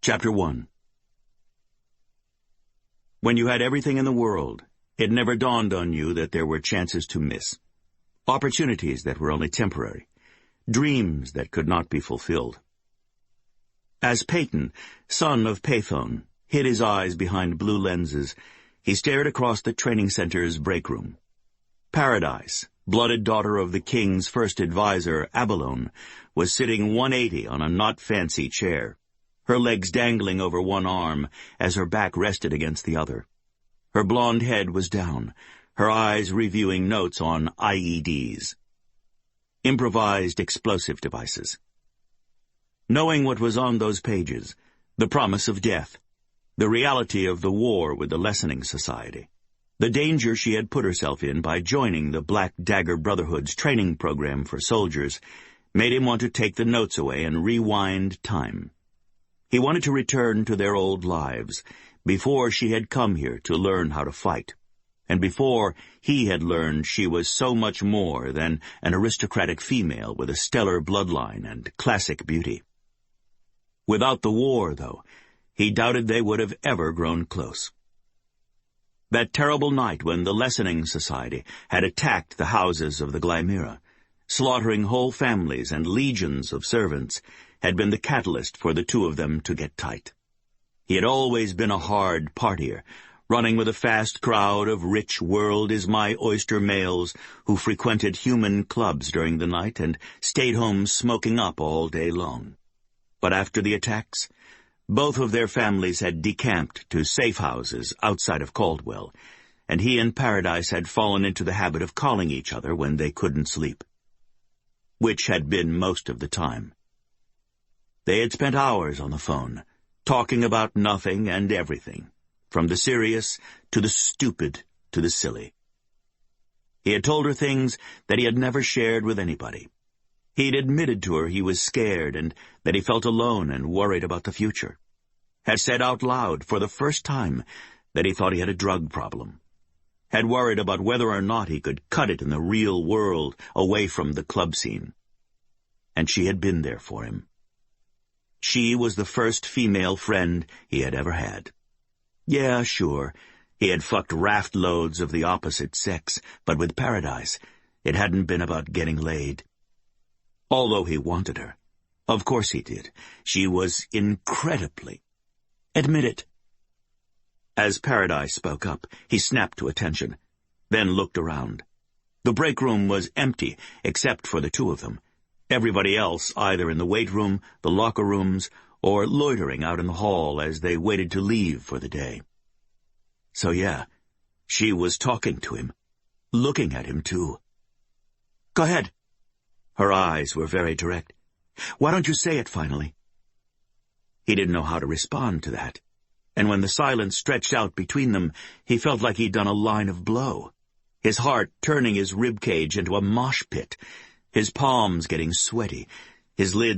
Chapter 1. When you had everything in the world, it never dawned on you that there were chances to miss. Opportunities that were only temporary. Dreams that could not be fulfilled. As Peyton, son of Pathon, hid his eyes behind blue lenses, he stared across the training center's break room. Paradise, blooded daughter of the king's first advisor, Abalone, was sitting 180 on a not-fancy chair, her legs dangling over one arm as her back rested against the other. Her blonde head was down, her eyes reviewing notes on IEDs, improvised explosive devices. Knowing what was on those pages, the promise of death, the reality of the war with the Lessening Society, the danger she had put herself in by joining the Black Dagger Brotherhood's training program for soldiers, made him want to take the notes away and rewind time. He wanted to return to their old lives, before she had come here to learn how to fight, and before he had learned she was so much more than an aristocratic female with a stellar bloodline and classic beauty. Without the war, though, he doubted they would have ever grown close. That terrible night when the Lessening Society had attacked the houses of the Glymera, slaughtering whole families and legions of servants, had been the catalyst for the two of them to get tight. He had always been a hard partier, running with a fast crowd of rich world-is-my-oyster males who frequented human clubs during the night and stayed home smoking up all day long. But after the attacks, both of their families had decamped to safe houses outside of Caldwell, and he and Paradise had fallen into the habit of calling each other when they couldn't sleep, which had been most of the time. They had spent hours on the phone, talking about nothing and everything, from the serious to the stupid to the silly. He had told her things that he had never shared with anybody. He'd admitted to her he was scared and that he felt alone and worried about the future. Had said out loud for the first time that he thought he had a drug problem. Had worried about whether or not he could cut it in the real world away from the club scene. And she had been there for him. She was the first female friend he had ever had. Yeah, sure, he had fucked raft loads of the opposite sex, but with Paradise, it hadn't been about getting laid. Although he wanted her. Of course he did. She was incredibly. Admit it. As Paradise spoke up, he snapped to attention, then looked around. The break room was empty, except for the two of them. Everybody else either in the weight room, the locker rooms, or loitering out in the hall as they waited to leave for the day. So yeah, she was talking to him, looking at him too. Go ahead. Her eyes were very direct. Why don't you say it finally? He didn't know how to respond to that, and when the silence stretched out between them, he felt like he'd done a line of blow, his heart turning his ribcage into a mosh pit, his palms getting sweaty, his lids